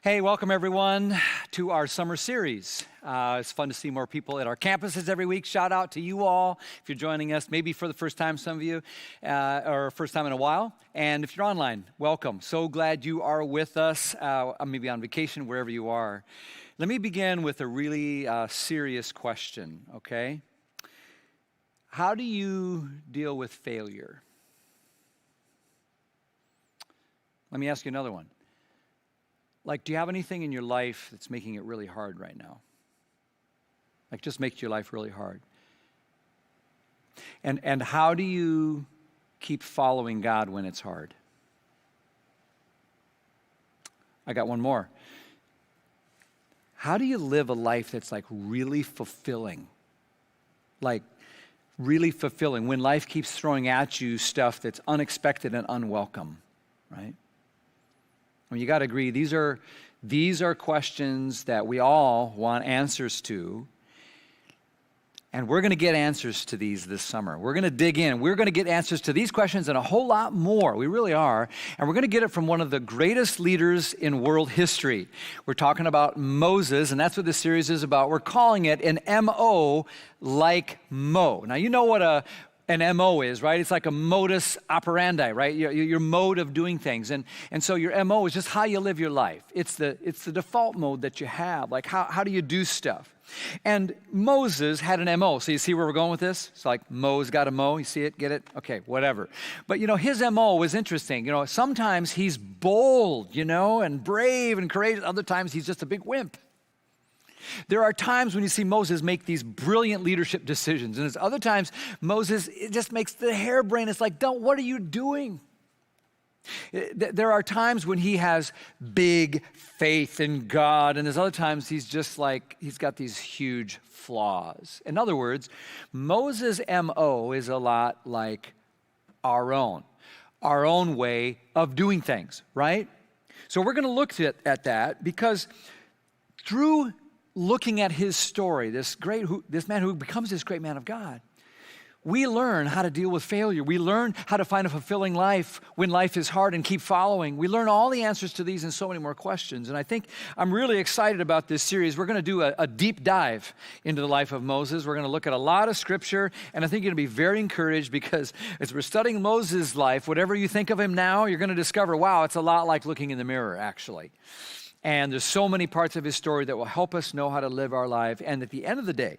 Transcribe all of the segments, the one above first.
Hey, welcome everyone to our summer series. It's fun to see more people at our campuses every week. Shout out to you all if you're joining us, maybe for the first time, some of you, or first time in a while. And if you're online, welcome. So glad you are with us, maybe on vacation, wherever you are. Let me begin with a really serious question, okay? How do you deal with failure? Let me ask you another one. Do you have anything in your life that's making it really hard right now? Just makes your life really hard. And how do you keep following God when it's hard? I got one more. How do you live a life that's really fulfilling? Really fulfilling when life keeps throwing at you stuff that's unexpected and unwelcome, right? You got to agree, these are questions that we all want answers to, and we're going to get answers to these this summer. We're going to dig in. We're going to get answers to these questions and a whole lot more. We really are, and we're going to get it from one of the greatest leaders in world history. We're talking about Moses, and that's what this series is about. We're calling it an M.O. like Mo. Now, you know what an MO is, right? It's like a modus operandi, right? Your mode of doing things. And so your MO is just how you live your life. It's the default mode that you have. How do you do stuff? And Moses had an MO. So you see where we're going with this? It's like Mo's got a Mo. You see it? Get it? Okay, whatever. But his MO was interesting. Sometimes he's bold, and brave and courageous. Other times he's just a big wimp. There are times when you see Moses make these brilliant leadership decisions, and there's other times Moses, it just makes the harebrained. It's like, what are you doing? There are times when he has big faith in God, and there's other times he's just he's got these huge flaws. In other words, Moses' MO is a lot like our own way of doing things, right? So we're going to look at that because through looking at his story, this man who becomes this great man of God, we learn how to deal with failure. We learn how to find a fulfilling life when life is hard and keep following. We learn all the answers to these and so many more questions. And I think I'm really excited about this series. We're going to do a deep dive into the life of Moses. We're going to look at a lot of scripture, and I think you're going to be very encouraged because as we're studying Moses' life, whatever you think of him now, you're going to discover, wow, it's a lot like looking in the mirror, actually. And there's so many parts of his story that will help us know how to live our life. And at the end of the day,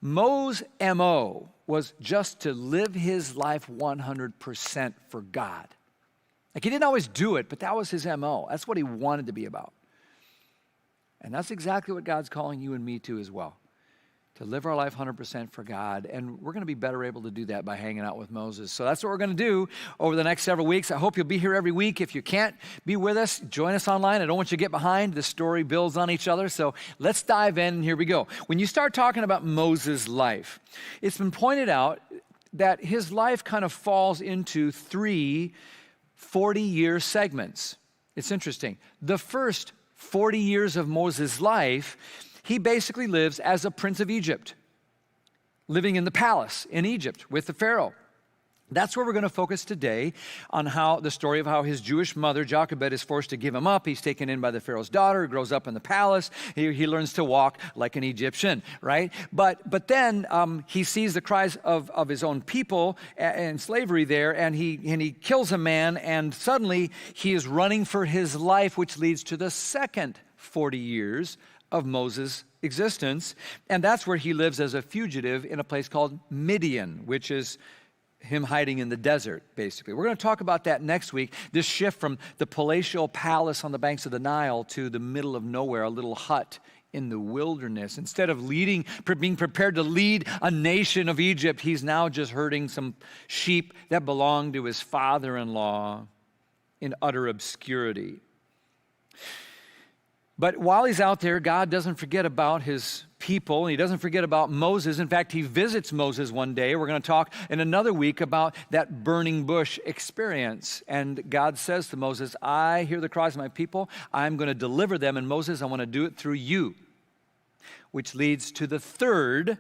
Mo's MO was just to live his life 100% for God. He didn't always do it, but that was his MO. That's what he wanted to be about. And that's exactly what God's calling you and me to as well. To live our life 100% for God. And we're going to be better able to do that by hanging out with Moses. So that's what we're going to do over the next several weeks. I hope you'll be here every week. If you can't be with us, join us online. I don't want you to get behind. The story builds on each other. So let's dive in, and here we go. When you start talking about Moses' life, it's been pointed out that his life kind of falls into 3 40-year segments. It's interesting. The first 40 years of Moses' life, he basically lives as a prince of Egypt, living in the palace in Egypt with the Pharaoh. That's where we're going to focus today, on how the story of how his Jewish mother, Jochebed, is forced to give him up. He's taken in by the Pharaoh's daughter, he grows up in the palace. He learns to walk like an Egyptian, right? But then he sees the cries of his own people and slavery there, and he kills a man, and suddenly he is running for his life, which leads to the second 40 years of Moses' existence, and that's where he lives as a fugitive in a place called Midian, which is him hiding in the desert, basically. We're going to talk about that next week, this shift from the palatial palace on the banks of the Nile to the middle of nowhere, a little hut in the wilderness. Instead of being prepared to lead a nation of Egypt, he's now just herding some sheep that belonged to his father-in-law in utter obscurity. But while he's out there, God doesn't forget about his people. He doesn't forget about Moses. In fact, he visits Moses one day. We're going to talk in another week about that burning bush experience. And God says to Moses, I hear the cries of my people. I'm going to deliver them. And Moses, I want to do it through you. Which leads to the third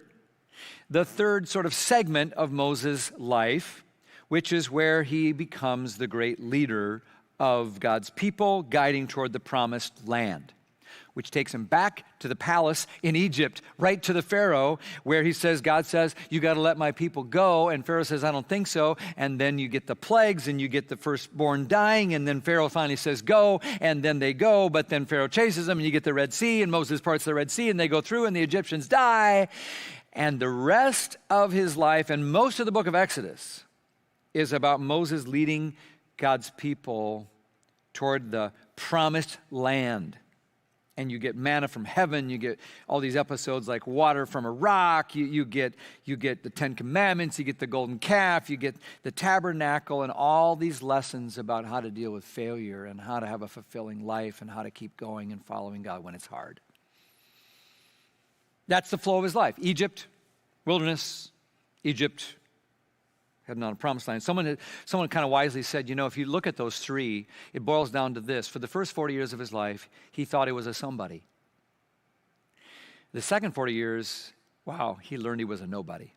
sort of segment of Moses' life, which is where he becomes the great leader of God's people guiding toward the promised land, which takes him back to the palace in Egypt, right to the Pharaoh, where God says, you got to let my people go. And Pharaoh says, I don't think so. And then you get the plagues and you get the firstborn dying. And then Pharaoh finally says, go. And then they go. But then Pharaoh chases them and you get the Red Sea. And Moses parts the Red Sea and they go through and the Egyptians die. And the rest of his life and most of the book of Exodus is about Moses leading God's people toward the promised land. And you get manna from heaven. You get all these episodes like water from a rock. You get the Ten Commandments. You get the golden calf. You get the tabernacle and all these lessons about how to deal with failure and how to have a fulfilling life and how to keep going and following God when it's hard. That's the flow of his life. Egypt, wilderness, Egypt, heading on a promised land. Someone kind of wisely said, if you look at those three, it boils down to this. For the first 40 years of his life, he thought he was a somebody. The second 40 years, he learned he was a nobody.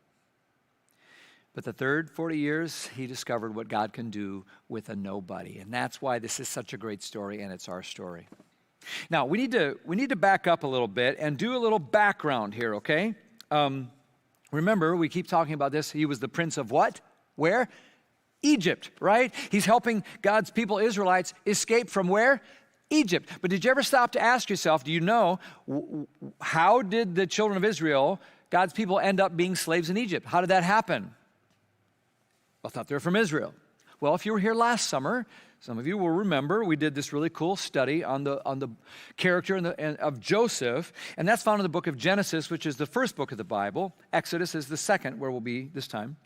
But the third 40 years, he discovered what God can do with a nobody. And that's why this is such a great story, and it's our story. Now, we need to back up a little bit and do a little background here, okay? Remember, we keep talking about this. He was the prince of what? Where? Egypt, right? He's helping God's people, Israelites, escape from where? Egypt. But did you ever stop to ask yourself, do you know, how did the children of Israel, God's people, end up being slaves in Egypt? How did that happen? I thought they were from Israel. Well, if you were here last summer, some of you will remember we did this really cool study on the character of Joseph, and that's found in the book of Genesis, which is the first book of the Bible. Exodus is the second, where we'll be this time.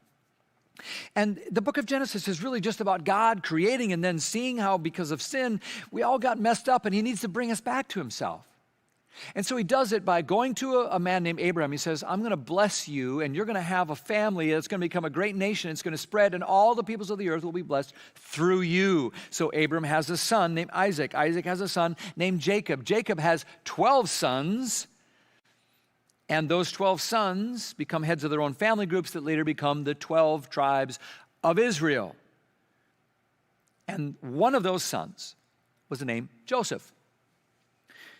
And the book of Genesis is really just about God creating and then seeing how, because of sin, we all got messed up, and he needs to bring us back to himself. And so he does it by going to a man named Abraham. He says, I'm going to bless you, and you're going to have a family that's going to become a great nation. It's going to spread, and all the peoples of the earth will be blessed through you. So Abram has a son named Isaac. Isaac has a son named Jacob. Jacob has 12 sons, and those 12 sons become heads of their own family groups that later become the 12 tribes of Israel. And one of those sons was named Joseph.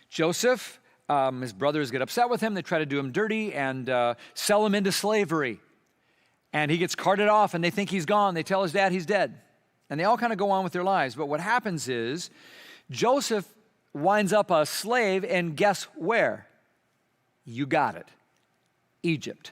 Joseph, his brothers get upset with him. They try to do him dirty and sell him into slavery. And he gets carted off, and they think he's gone. They tell his dad he's dead. And they all kind of go on with their lives. But what happens is Joseph winds up a slave, and guess where? You got it. Egypt.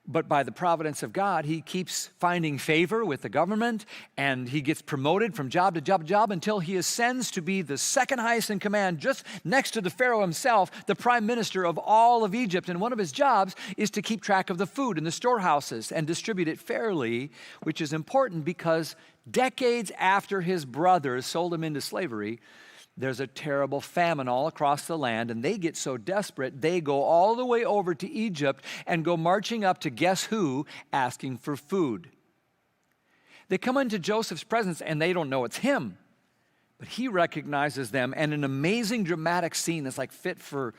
But by the providence of God, he keeps finding favor with the government, and he gets promoted from job to job to job until he ascends to be the second highest in command, just next to the Pharaoh himself, the prime minister of all of Egypt. And one of his jobs is to keep track of the food in the storehouses and distribute it fairly, which is important because decades after his brothers sold him into slavery, there's a terrible famine all across the land, and they get so desperate, they go all the way over to Egypt and go marching up to guess who, asking for food. They come into Joseph's presence, and they don't know it's him, but he recognizes them, and an amazing dramatic scene that's like fit for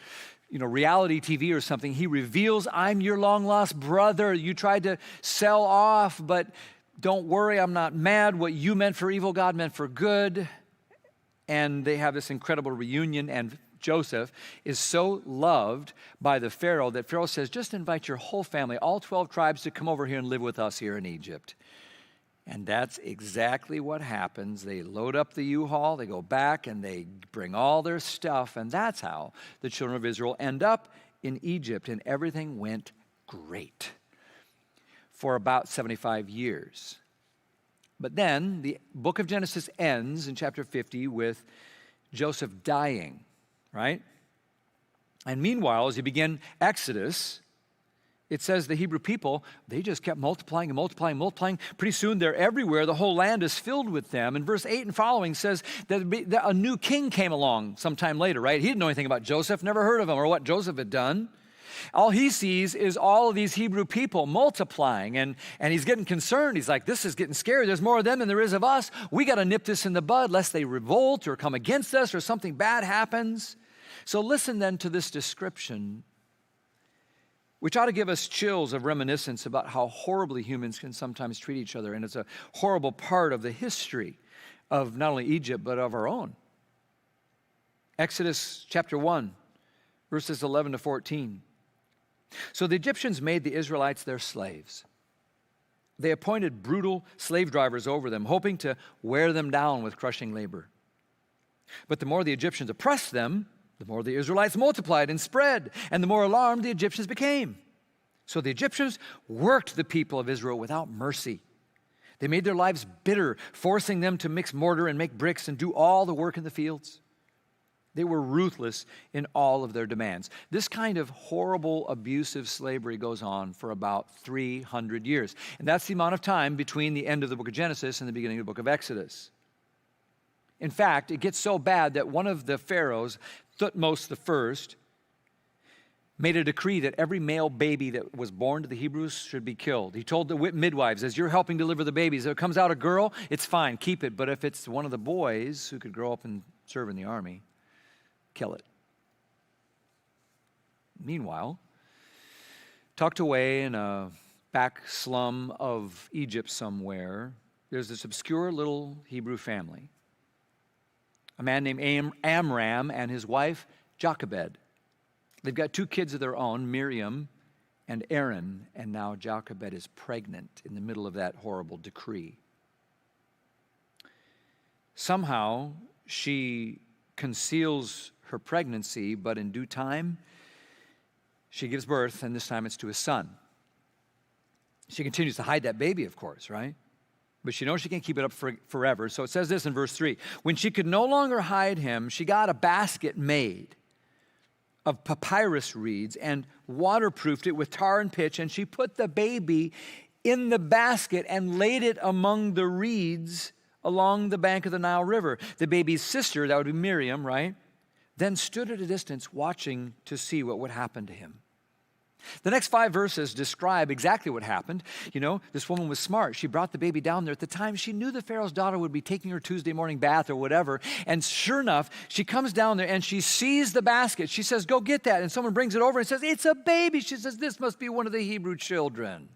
reality TV or something. He reveals, I'm your long-lost brother. You tried to sell off, but don't worry, I'm not mad. What you meant for evil, God meant for good. And they have this incredible reunion, and Joseph is so loved by the Pharaoh that Pharaoh says, just invite your whole family, all 12 tribes, to come over here and live with us here in Egypt. And that's exactly what happens. They load up the U-Haul, they go back, and they bring all their stuff, and that's how the children of Israel end up in Egypt, and everything went great for about 75 years. But then the book of Genesis ends in chapter 50 with Joseph dying, right? And meanwhile, as you begin Exodus, it says the Hebrew people, they just kept multiplying and multiplying and multiplying. Pretty soon they're everywhere. The whole land is filled with them. And verse 8 and following says that a new king came along sometime later, right? He didn't know anything about Joseph, never heard of him or what Joseph had done. All he sees is all of these Hebrew people multiplying, and he's getting concerned. He's like, this is getting scary. There's more of them than there is of us. We got to nip this in the bud lest they revolt or come against us or something bad happens. So listen then to this description, which ought to give us chills of reminiscence about how horribly humans can sometimes treat each other, and it's a horrible part of the history of not only Egypt, but of our own. Exodus chapter 1, verses 11 to 14. So the Egyptians made the Israelites their slaves. They appointed brutal slave drivers over them, hoping to wear them down with crushing labor. But the more the Egyptians oppressed them, the more the Israelites multiplied and spread, and the more alarmed the Egyptians became. So the Egyptians worked the people of Israel without mercy. They made their lives bitter, forcing them to mix mortar and make bricks and do all the work in the fields. They were ruthless in all of their demands. This kind of horrible, abusive slavery goes on for about 300 years. And that's the amount of time between the end of the book of Genesis and the beginning of the book of Exodus. In fact, it gets so bad that one of the pharaohs, Thutmose I, made a decree that every male baby that was born to the Hebrews should be killed. He told the midwives, as you're helping deliver the babies, if it comes out a girl, it's fine, keep it. But if it's one of the boys who could grow up and serve in the army, kill it. Meanwhile, tucked away in a back slum of Egypt somewhere, there's this obscure little Hebrew family. A man named Amram and his wife, Jochebed. They've got 2 kids of their own, Miriam and Aaron, and now Jochebed is pregnant in the middle of that horrible decree. Somehow, she conceals her pregnancy, but in due time, she gives birth, and this time it's to a son. She continues to hide that baby, of course, right? But she knows she can't keep it up forever. So it says this in verse 3. When she could no longer hide him, she got a basket made of papyrus reeds and waterproofed it with tar and pitch, and she put the baby in the basket and laid it among the reeds along the bank of the Nile River. The baby's sister, that would be Miriam, right, then stood at a distance watching to see what would happen to him. The next 5 verses describe exactly what happened. You know, this woman was smart. She brought the baby down there. At the time, she knew the Pharaoh's daughter would be taking her Tuesday morning bath or whatever. And sure enough, she comes down there and she sees the basket. She says, go get that. And someone brings it over and says, it's a baby. She says, this must be one of the Hebrew children.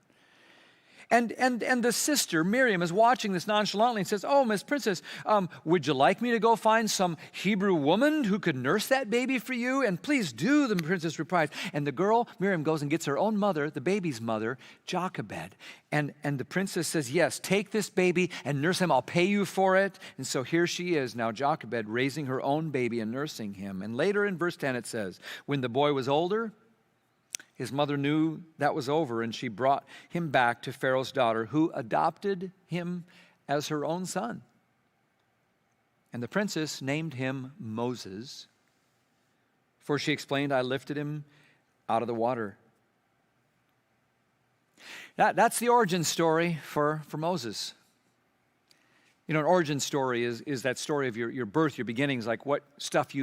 And the sister, Miriam, is watching this nonchalantly and says, oh, Miss Princess, would you like me to go find some Hebrew woman who could nurse that baby for you? And please do, the princess replies. And the girl, Miriam, goes and gets her own mother, the baby's mother, Jochebed. And the princess says, yes, take this baby and nurse him. I'll pay you for it. And so here she is now, Jochebed, raising her own baby and nursing him. And later in verse 10 it says, when the boy was older, his mother knew that was over, and she brought him back to Pharaoh's daughter, who adopted him as her own son. And the princess named him Moses, for she explained, I lifted him out of the water. That's the origin story for Moses. You know, an origin story is that story of your birth, your beginnings, like what stuff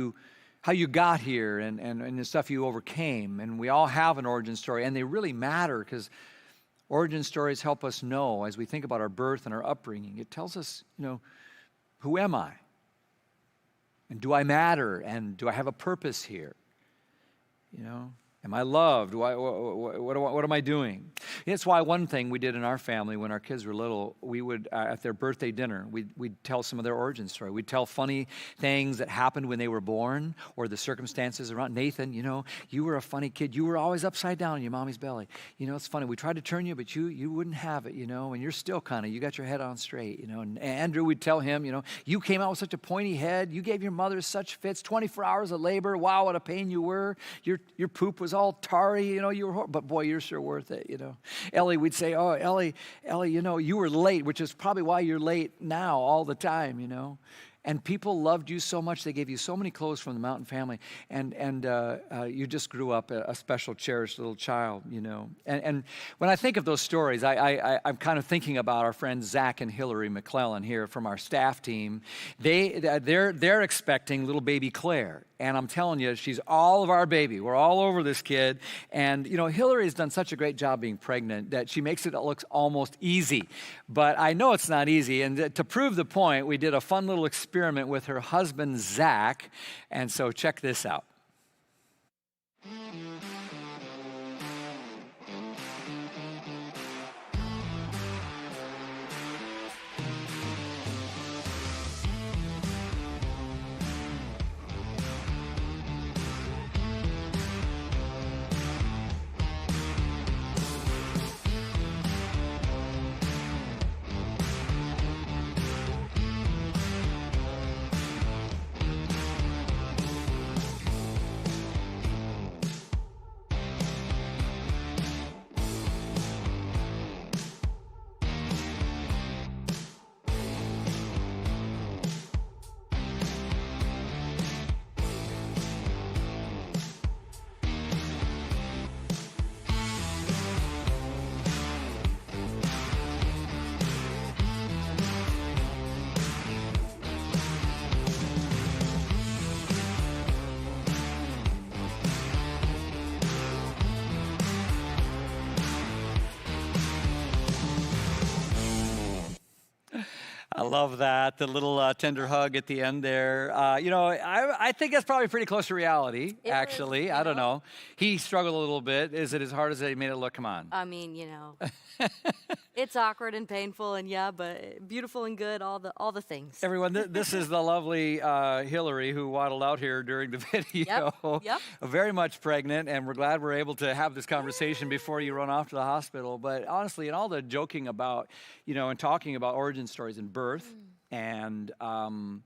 how you got here and the stuff you overcame. And we all have an origin story, and they really matter because origin stories help us know as we think about our birth and our upbringing. It tells us, you know, who am I? And do I matter? And do I have a purpose here? You know, am I loved? What am I doing? That's why one thing we did in our family when our kids were little, we would, at their birthday dinner, we'd tell some of their origin story. We'd tell funny things that happened when they were born or the circumstances around. Nathan, you know, you were a funny kid. You were always upside down in your mommy's belly. You know, it's funny. We tried to turn you, but you wouldn't have it, you know, and you're still you got your head on straight, you know. And Andrew, we'd tell him, you know, you came out with such a pointy head. You gave your mother such fits, 24 hours of labor. Wow, what a pain you were. Your poop was all tarry, you know, you were, but boy, you're sure worth it, you know. Ellie, we'd say, oh, Ellie, you know, you were late, which is probably why you're late now all the time, you know. And people loved you so much, they gave you so many clothes from the Mountain family, and you just grew up a special, cherished little child, you know. And when I think of those stories, I'm kind of thinking about our friends Zach and Hillary McClellan here from our staff team. They're expecting little baby Claire. And I'm telling you, she's all of our baby. We're all over this kid. And, you know, Hillary's done such a great job being pregnant that she makes it look almost easy. But I know it's not easy. And to prove the point, we did a fun little experiment with her husband, Zach. And so check this out. love that. The little tender hug at the end there. I think that's probably pretty close to reality, actually. I don't know. He struggled a little bit. Is it as hard as they made it look? Come on. I mean, it's awkward and painful and but beautiful and good, all the things. Everyone, this is the lovely Hillary who waddled out here during the video. Yep. Very much pregnant, and we're glad we're able to have this conversation before you run off to the hospital. But honestly, in all the joking about, and talking about origin stories and birth and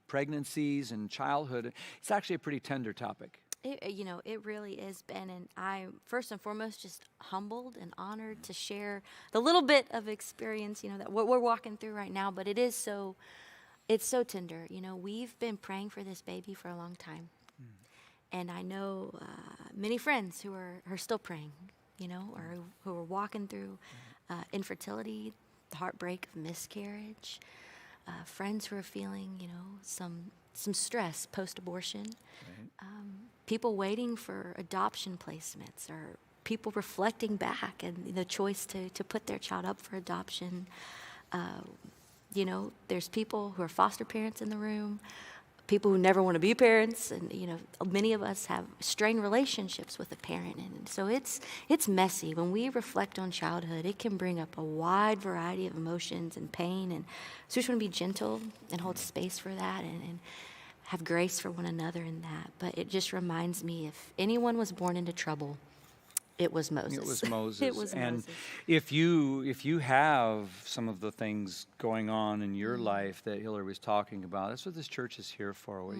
pregnancies and childhood, it's actually a pretty tender topic. It really is, Ben, and I'm first and foremost just humbled and honored to share the little bit of experience, that what we're walking through right now. But it's so tender. We've been praying for this baby for a long time, and I know many friends who are still praying, or who are walking through infertility, the heartbreak of miscarriage. Friends who are feeling, some stress post-abortion. Right. People waiting for adoption placements, or people reflecting back and the choice to put their child up for adoption. There's people who are foster parents in the room, people who never want to be parents, and many of us have strained relationships with a parent, and so it's messy. When we reflect on childhood, it can bring up a wide variety of emotions and pain, and so we just want to be gentle and hold space for that, and have grace for one another in that. But it just reminds me, if anyone was born into trouble, it was Moses. It was Moses. It was and Moses. If you have some of the things going on in your life that Hillary was talking about, that's what this church is here for.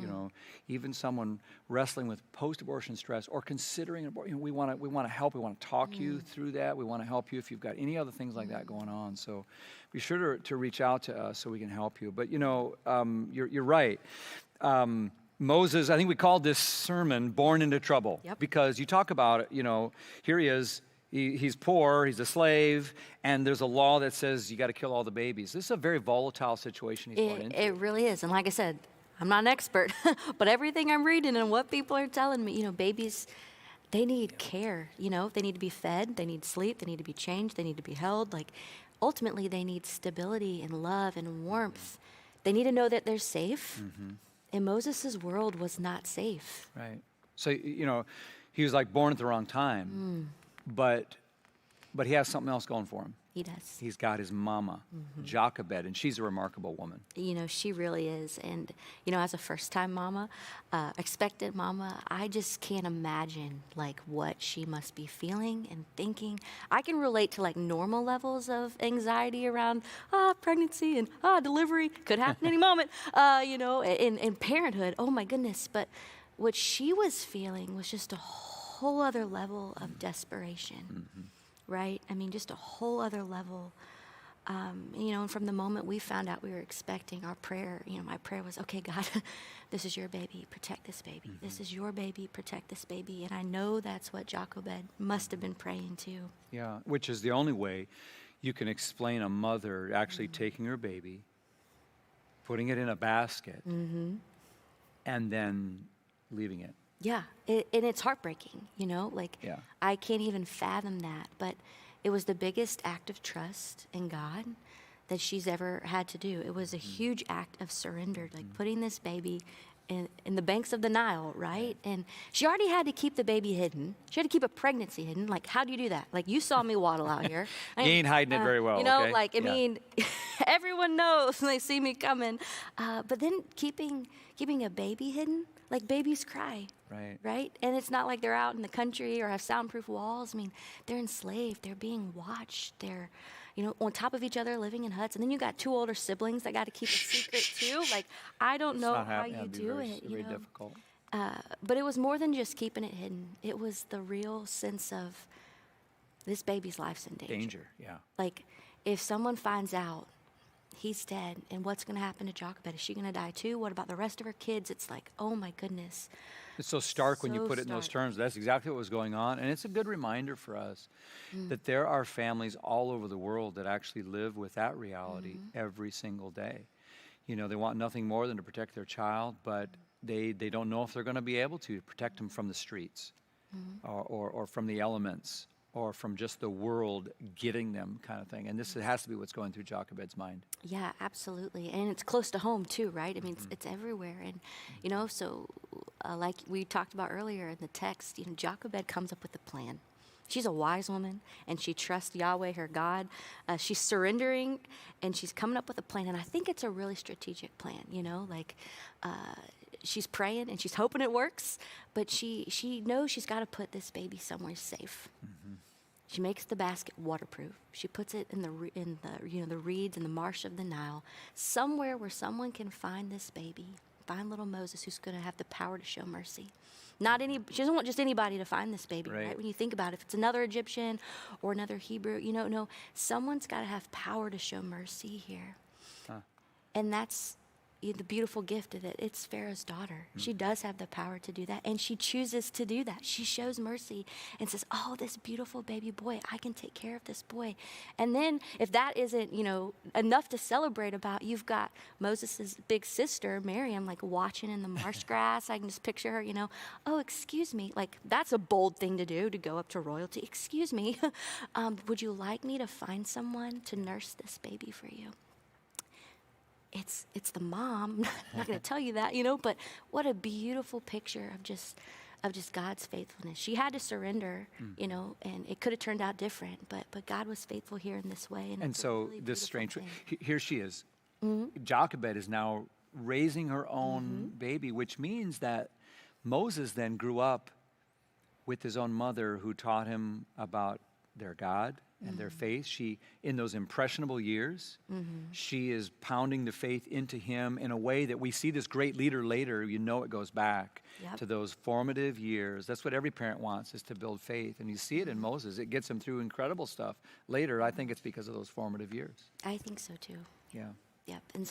Even someone wrestling with post-abortion stress or considering abortion, we want to help. We want to talk you through that. We want to help you if you've got any other things like that going on. So be sure to reach out to us so we can help you. But you're right. Moses, I think we called this sermon Born into Trouble. Yep. Because you talk about it, here he is, he's poor, he's a slave, and there's a law that says you got to kill all the babies. This is a very volatile situation he's born into. It really is. And like I said, I'm not an expert, but everything I'm reading and what people are telling me, babies, they need care, they need to be fed, they need sleep, they need to be changed, they need to be held. Ultimately, they need stability and love and warmth. They need to know that they're safe. Mm-hmm. And Moses' world was not safe. Right. So, he was born at the wrong time, but he has something else going for him. He does. He's got his mama, Jochebed, and she's a remarkable woman. She really is. And, as a first-time mama, expectant mama, I just can't imagine, what she must be feeling and thinking. I can relate to, normal levels of anxiety around, pregnancy and, delivery. Could happen any moment, in parenthood. Oh, my goodness. But what she was feeling was just a whole other level of desperation. Mm-hmm. Right? I mean, just a whole other level. And from the moment we found out we were expecting, our prayer, my prayer was, okay, God, this is your baby, protect this baby. Mm-hmm. This is your baby, protect this baby. And I know that's what Jochebed must have been praying too. Yeah, which is the only way you can explain a mother actually taking her baby, putting it in a basket, and then leaving it. Yeah, and it's heartbreaking, I can't even fathom that, but it was the biggest act of trust in God that she's ever had to do. It was a huge act of surrender, putting this baby in the banks of the Nile, right? And she already had to keep the baby hidden. She had to keep a pregnancy hidden. How do you do that? You saw me waddle out here. You ain't hiding it very well, okay? Mean, everyone knows when they see me coming. But then keeping a baby hidden, babies cry. Right? And it's not like they're out in the country or have soundproof walls. I mean, they're enslaved. They're being watched. They're, on top of each other, living in huts. And then you got two older siblings that got to keep a secret too. I don't know how you do it. Very difficult. But it was more than just keeping it hidden. It was the real sense of this baby's life's in danger. Yeah. If someone finds out he's dead, and what's going to happen to Jochebed? Is she going to die too? What about the rest of her kids? It's oh my goodness. It's so stark when you put it in those terms. That's exactly what was going on. And it's a good reminder for us that there are families all over the world that actually live with that reality every single day. They want nothing more than to protect their child, but they don't know if they're going to be able to protect them from the streets or from the elements or from just the world getting them kind of thing. And this has to be what's going through Jochebed's mind. Yeah, absolutely. And it's close to home too, right? I mean, it's everywhere. And, so like we talked about earlier in the text, Jochebed comes up with a plan. She's a wise woman, and she trusts Yahweh, her God. She's surrendering, and she's coming up with a plan. And I think it's a really strategic plan, she's praying, and she's hoping it works, but she knows she's got to put this baby somewhere safe. She makes the basket waterproof. She puts it in the reeds in the marsh of the Nile, somewhere where someone can find this baby, find little Moses, who's going to have the power to show mercy. She doesn't want just anybody to find this baby, right? When you think about it, if it's another Egyptian or another Hebrew, no, someone's got to have power to show mercy here. And that's the beautiful gift of it. It's Pharaoh's daughter. She does have the power to do that, and she chooses to do that. She shows mercy and says, oh, this beautiful baby boy, I can take care of this boy. And then if that isn't, enough to celebrate about, you've got Moses' big sister, Miriam, like watching in the marsh grass. I can just picture her, oh, excuse me. Like, that's a bold thing to do, to go up to royalty. Excuse me, would you like me to find someone to nurse this baby for you? It's the mom. I'm not going to tell you that, but what a beautiful picture of just God's faithfulness. She had to surrender, and it could have turned out different, but God was faithful here in this way. And so really this strange, here she is. Jochebed is now raising her own baby, which means that Moses then grew up with his own mother, who taught him about their God and their faith. She, in those impressionable years, she is pounding the faith into him in a way that we see this great leader later. It goes back to those formative years. That's what every parent wants, is to build faith. And you see it in Moses. It gets him through incredible stuff. Later, I think it's because of those formative years. I think so too. Yeah. Yep. And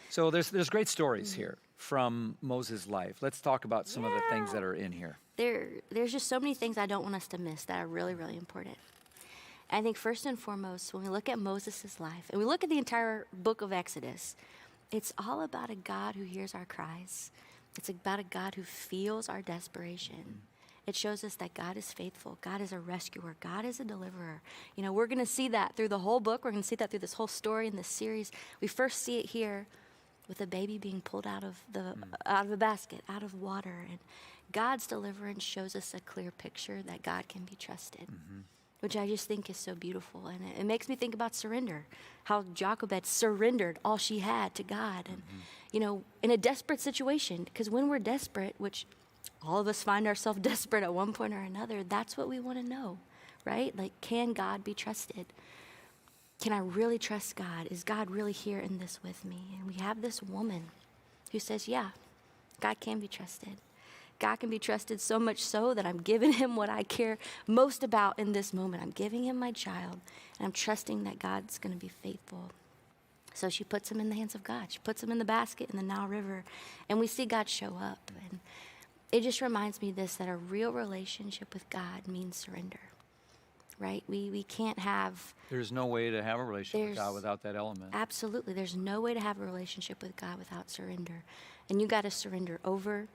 so there's great stories here from Moses' life. Let's talk about some of the things that are in here. There's just so many things I don't want us to miss that are really, really important. I think first and foremost, when we look at Moses' life, and we look at the entire book of Exodus, it's all about a God who hears our cries. It's about a God who feels our desperation. It shows us that God is faithful. God is a rescuer. God is a deliverer. We're going to see that through the whole book. We're going to see that through this whole story in this series. We first see it here with a baby being pulled out of a basket, out of water. And God's deliverance shows us a clear picture that God can be trusted. Which I just think is so beautiful. And it makes me think about surrender, how Jochebed surrendered all she had to God. And, in a desperate situation, because when we're desperate, which all of us find ourselves desperate at one point or another, that's what we want to know, right? Like, can God be trusted? Can I really trust God? Is God really here in this with me? And we have this woman who says, yeah, God can be trusted. God can be trusted so much so that I'm giving him what I care most about in this moment. I'm giving him my child, and I'm trusting that God's going to be faithful. So she puts him in the hands of God. She puts him in the basket in the Nile River, and we see God show up. And it just reminds me that a real relationship with God means surrender, right? We can't have... There's no way to have a relationship with God without that element. Absolutely. There's no way to have a relationship with God without surrender. And you got to surrender over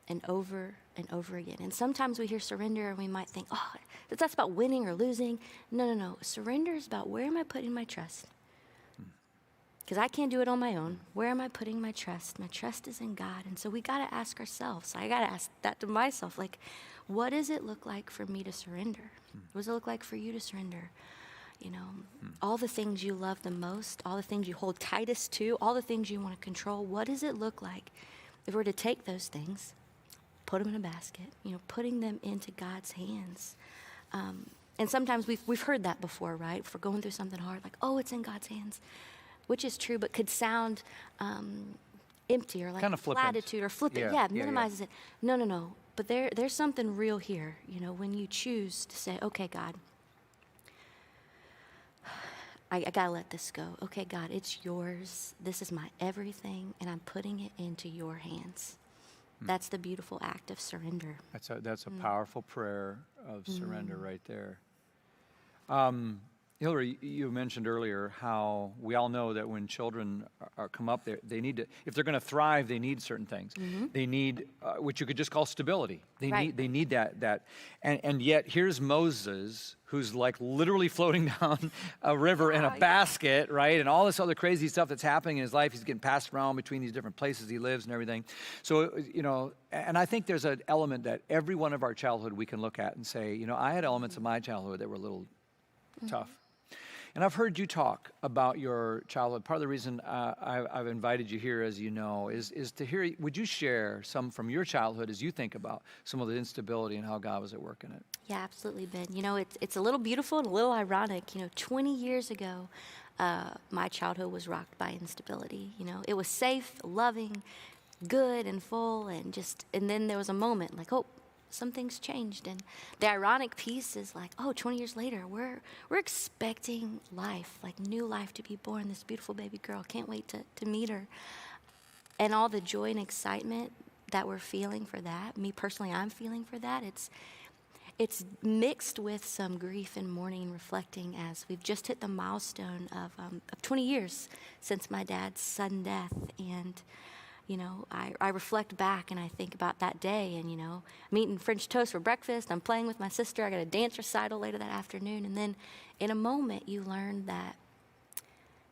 and over and over again. And sometimes we hear surrender and we might think, oh, that's about winning or losing. No. Surrender is about, where am I putting my trust? Because I can't do it on my own. Where am I putting my trust? My trust is in God. And so we got to ask ourselves. I got to ask that to myself. Like, what does it look like for me to surrender? What does it look like for you to surrender? All the things you love the most, all the things you hold tightest to, all the things you want to control. What does it look like if we're to take those things, put them in a basket, putting them into God's hands? And sometimes we've heard that before, right? If we're going through something hard, like, oh, it's in God's hands, which is true, but could sound empty or like kind of platitude or flippant. Yeah, minimizes it. No. But there's something real here, when you choose to say, okay, God, I got to let this go. Okay, God, it's yours. This is my everything, and I'm putting it into your hands. That's the beautiful act of surrender. That's a powerful prayer of surrender right there. Hillary, you mentioned earlier how we all know that when children come up, they need to, if they're going to thrive, they need certain things. They need, what you could just call stability. They need that. And yet here's Moses, who's like literally floating down a river in a basket, right? And all this other crazy stuff that's happening in his life. He's getting passed around between these different places he lives and everything. So, and I think there's an element that every one of our childhood we can look at and say, I had elements of my childhood that were a little tough. And I've heard you talk about your childhood. Part of the reason I've invited you here, as you know, is to hear, would you share some from your childhood as you think about some of the instability and how God was at work in it? Yeah, absolutely, Ben. It's a little beautiful and a little ironic. 20 years ago, my childhood was rocked by instability. It was safe, loving, good, and full, and then there was a moment like, oh, something's changed. And the ironic piece is like, 20 years later, we're expecting life, like new life to be born, this beautiful baby girl. Can't wait to meet her. And all the joy and excitement that we're feeling for that, me personally, I'm feeling for that. It's mixed with some grief and mourning and reflecting as we've just hit the milestone of 20 years since my dad's sudden death. And I reflect back and I think about that day and, I'm eating French toast for breakfast. I'm playing with my sister. I got a dance recital later that afternoon. And then in a moment, you learn that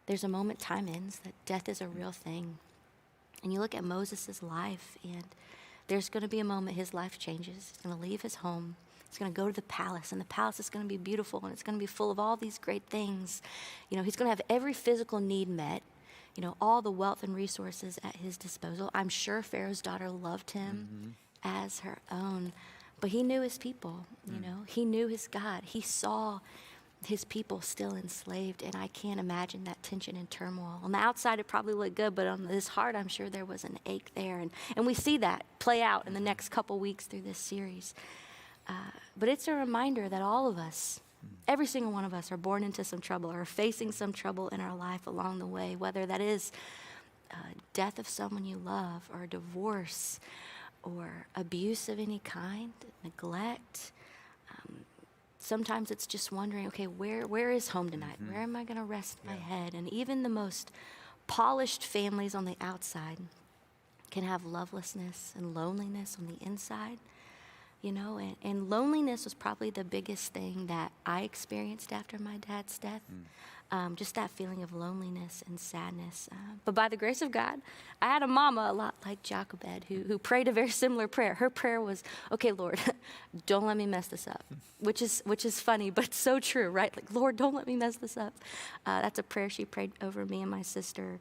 there's a moment time ends, that death is a real thing. And you look at Moses' life and there's going to be a moment his life changes. He's going to leave his home. He's going to go to the palace, and the palace is going to be beautiful, and it's going to be full of all these great things. He's going to have every physical need met. All the wealth and resources at his disposal. I'm sure Pharaoh's daughter loved him as her own, but he knew his people, he knew his God. He saw his people still enslaved, and I can't imagine that tension and turmoil. On the outside, it probably looked good, but on his heart, I'm sure there was an ache there, and we see that play out in the next couple weeks through this series. But it's a reminder that all of us, every single one of us, are born into some trouble or facing some trouble in our life along the way, whether that is death of someone you love or divorce or abuse of any kind, neglect. Sometimes it's just wondering, okay, where is home tonight? Where am I going to rest my head? And even the most polished families on the outside can have lovelessness and loneliness on the inside. And loneliness was probably the biggest thing that I experienced after my dad's death. Just that feeling of loneliness and sadness. But by the grace of God, I had a mama a lot like Jochebed who prayed a very similar prayer. Her prayer was, okay, Lord, don't let me mess this up, which is funny, but it's so true, right? Like, Lord, don't let me mess this up. That's a prayer she prayed over me and my sister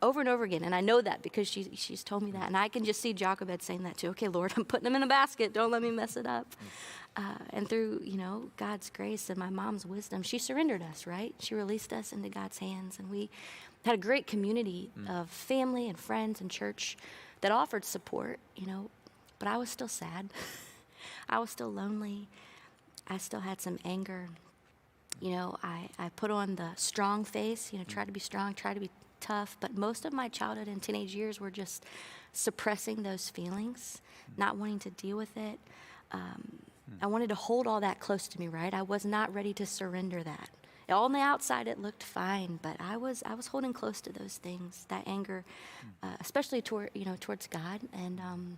over and over again. And I know that because she's told me that. And I can just see Jochebed saying that too. Okay, Lord, I'm putting them in a basket. Don't let me mess it up. And through, God's grace and my mom's wisdom, she surrendered us, right? She released us into God's hands. And we had a great community of family and friends and church that offered support, but I was still sad. I was still lonely. I still had some anger. I put on the strong face, try to be strong, try to be tough, but most of my childhood and teenage years were just suppressing those feelings, not wanting to deal with it. I wanted to hold all that close to me, right? I was not ready to surrender that. On the outside, it looked fine, but I was holding close to those things, that anger, especially towards God. And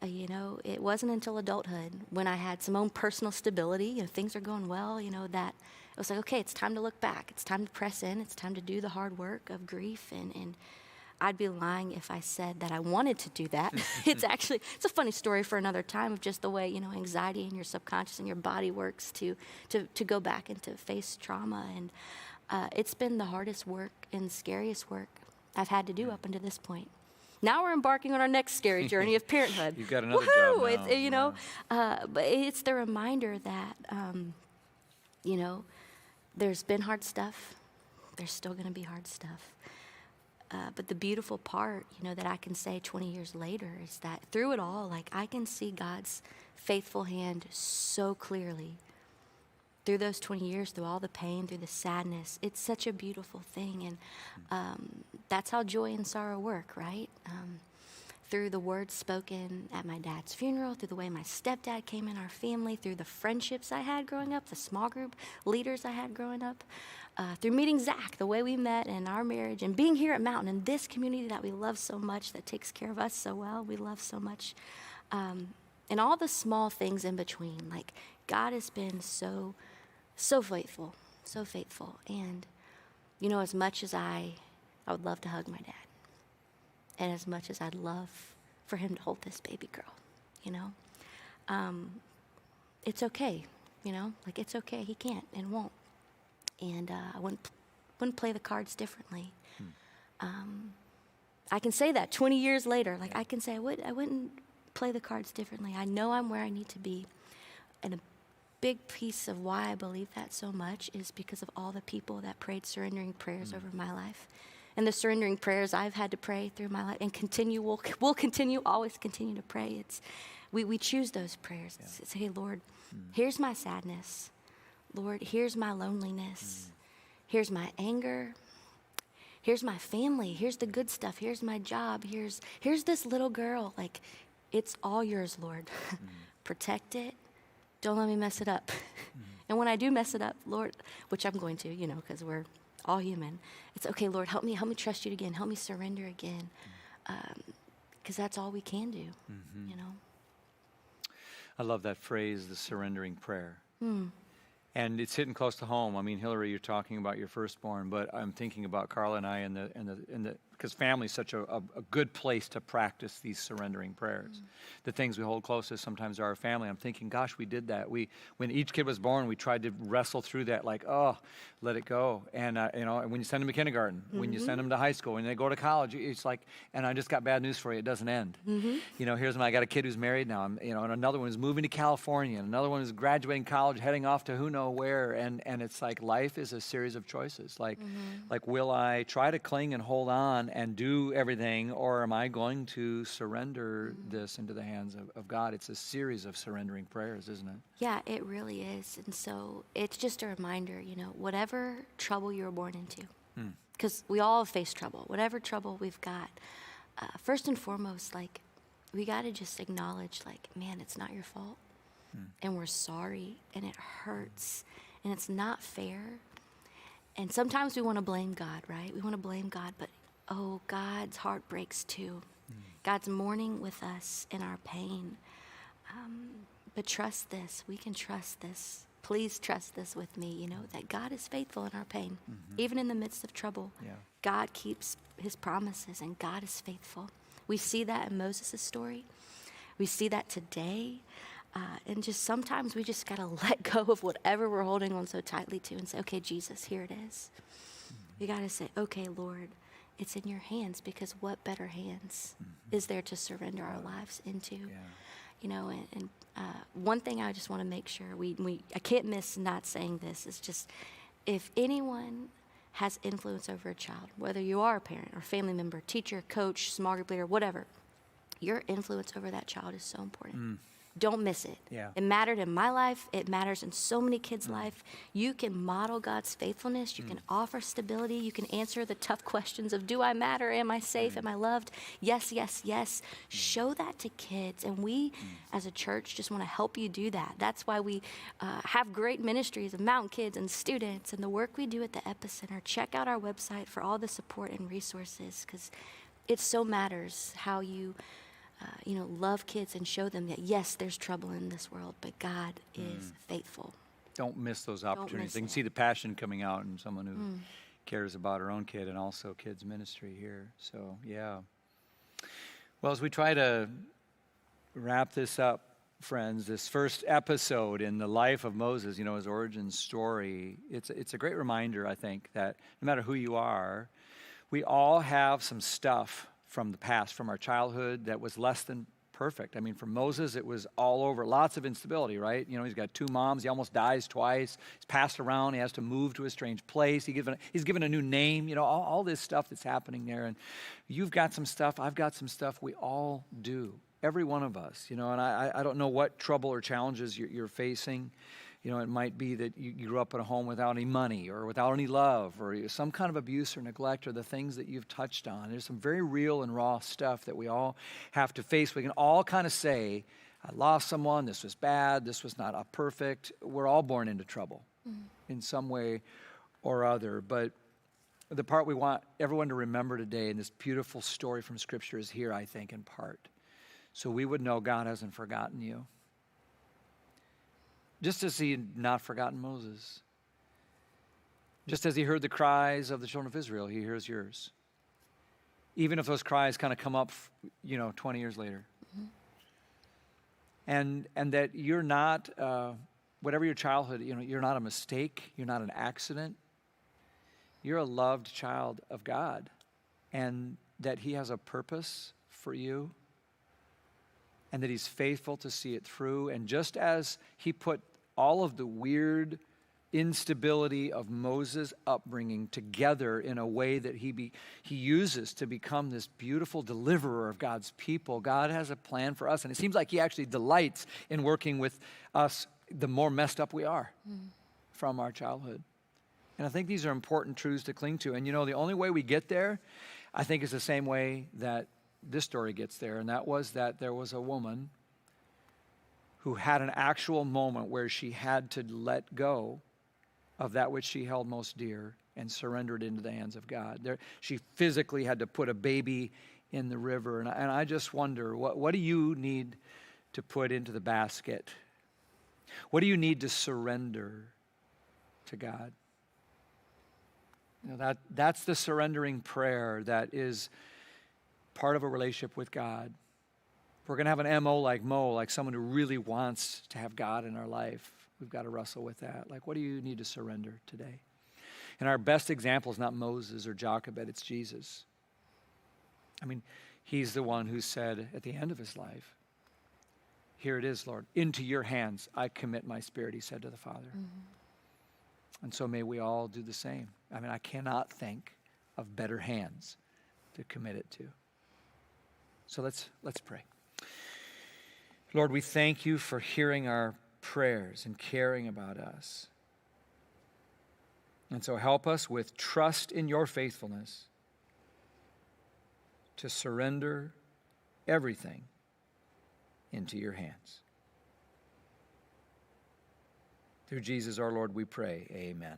it wasn't until adulthood when I had some own personal stability, things are going well, that it was like, okay, it's time to look back. It's time to press in. It's time to do the hard work of grief. And I'd be lying if I said that I wanted to do that. It's a funny story for another time of just the way, anxiety in your subconscious and your body works to go back and to face trauma. And it's been the hardest work and scariest work I've had to do up until this point. Now we're embarking on our next scary journey of parenthood. You've got another job now. But it's the reminder that, there's been hard stuff. There's still going to be hard stuff. But the beautiful part, that I can say 20 years later is that through it all, like I can see God's faithful hand so clearly. Through those 20 years, through all the pain, through the sadness, it's such a beautiful thing. And that's how joy and sorrow work, right? through the words spoken at my dad's funeral, through the way my stepdad came in our family, through the friendships I had growing up, the small group leaders I had growing up, through meeting Zach, the way we met and our marriage, and being here at Mountain in this community that we love so much, that takes care of us so well, we love so much. And all the small things in between. Like, God has been so faithful, so faithful. And, you know, as much as I would love to hug my dad, and as much as I'd love for him to hold this baby girl, you know, it's okay, you know, like, it's okay. He can't and won't. And I wouldn't play the cards differently. I can say that 20 years later. Like, I can say I wouldn't play the cards differently. I know I'm where I need to be. And a big piece of why I believe that so much is because of all the people that prayed surrendering prayers over my life. And the surrendering prayers I've had to pray through my life and we'll continue, always continue to pray. We choose those prayers. It's, hey, Lord, here's my sadness. Lord, here's my loneliness. Here's my anger. Here's my family. Here's the good stuff. Here's my job. Here's this little girl. Like, it's all yours, Lord. Protect it. Don't let me mess it up. And when I do mess it up, Lord, which I'm going to, you know, because we're all human, it's okay, Lord, help me trust you again. Help me surrender again. Because that's all we can do, you know. I love that phrase, the surrendering prayer. And it's hitting close to home. I mean, Hillary, you're talking about your firstborn, but I'm thinking about Carla and I and the because family is such a good place to practice these surrendering prayers. The things we hold closest sometimes are our family. I'm thinking, gosh, we did that. When each kid was born, we tried to wrestle through that, like, oh, let it go. And you know, when you send them to kindergarten, when you send them to high school, when they go to college, it's like, and I just got bad news for you, it doesn't end. You know, I got a kid who's married now, and another one is moving to California, and another one is graduating college, heading off to who knows where, and it's like life is a series of choices. Like will I try to cling and hold on and do everything, or am I going to surrender this into the hands of God? It's a series of surrendering prayers, isn't it? Yeah, it really is. And so it's just a reminder, you know, whatever trouble you were born into, because we all face trouble, whatever trouble we've got, first and foremost, like, we got to just acknowledge, like, man, it's not your fault. And we're sorry, and it hurts, and it's not fair. And sometimes we want to blame God, right? We want to blame God, but oh, God's heart breaks too. God's mourning with us in our pain. But trust this. We can trust this. Please trust this with me, you know, that God is faithful in our pain. Even in the midst of trouble, God keeps his promises, and God is faithful. We see that in Moses' story. We see that today. And just sometimes we just got to let go of whatever we're holding on so tightly to and say, okay, Jesus, here it is. You got to say, okay, Lord, it's in your hands, because what better hands is there to surrender our lives into? You know, and one thing I just want to make sure I can't miss not saying this, is just, if anyone has influence over a child, whether you are a parent or family member, teacher, coach, small group leader, whatever, your influence over that child is so important. Don't miss it. It mattered in my life. It matters in so many kids' life. You can model God's faithfulness. You can offer stability. You can answer the tough questions of, do I matter? Am I safe? Am I loved? Yes, yes, yes. Show that to kids. And we, as a church, just want to help you do that. That's why we have great ministries of Mountain Kids and students and the work we do at the Epicenter. Check out our website for all the support and resources, because it so matters how you love kids and show them that, yes, there's trouble in this world, but God is faithful. Don't miss those opportunities. You can see the passion coming out in someone who cares about her own kid and also kids ministry here. So, yeah. Well, as we try to wrap this up, friends, this first episode in the life of Moses, you know, his origin story, it's a great reminder, I think, that no matter who you are, we all have some stuff from the past, from our childhood, that was less than perfect. I mean, for Moses, it was all over, lots of instability, right? You know, he's got 2 moms, he almost dies twice, he's passed around, he has to move to a strange place, he's given a new name, you know, all this stuff that's happening there. And you've got some stuff, I've got some stuff, we all do, every one of us, you know, and I don't know what trouble or challenges you're facing. It might be that you grew up in a home without any money or without any love or some kind of abuse or neglect or the things that you've touched on. There's some very real and raw stuff that we all have to face. We can all kind of say, I lost someone, this was bad, this was not perfect. We're all born into trouble in some way or other. But the part we want everyone to remember today in this beautiful story from Scripture is here, I think, in part. So we would know God hasn't forgotten you. Just as he had not forgotten Moses. Just as he heard the cries of the children of Israel, he hears yours. Even if those cries kind of come up, 20 years later. And that you're not, whatever your childhood, you're not a mistake. You're not an accident. You're a loved child of God. And that he has a purpose for you. And that he's faithful to see it through. And just as he put all of the weird instability of Moses' upbringing together in a way that he uses to become this beautiful deliverer of God's people, God has a plan for us. And it seems like he actually delights in working with us the more messed up we are from our childhood. And I think these are important truths to cling to. And the only way we get there, I think, is the same way that this story gets there. And that was that there was a woman who had an actual moment where she had to let go of that which she held most dear and surrender it into the hands of God. She physically had to put a baby in the river. And I just wonder, what do you need to put into the basket? What do you need to surrender to God? That's the surrendering prayer that is part of a relationship with God. If we're going to have an MO like Mo, like someone who really wants to have God in our life, we've got to wrestle with that. Like, what do you need to surrender today? And our best example is not Moses or Jochebed, it's Jesus. I mean, he's the one who said at the end of his life, here it is, Lord, into your hands I commit my spirit, he said to the Father. And so may we all do the same. I mean, I cannot think of better hands to commit it to. So let's pray. Lord, we thank you for hearing our prayers and caring about us. And so help us with trust in your faithfulness to surrender everything into your hands. Through Jesus our Lord we pray, amen.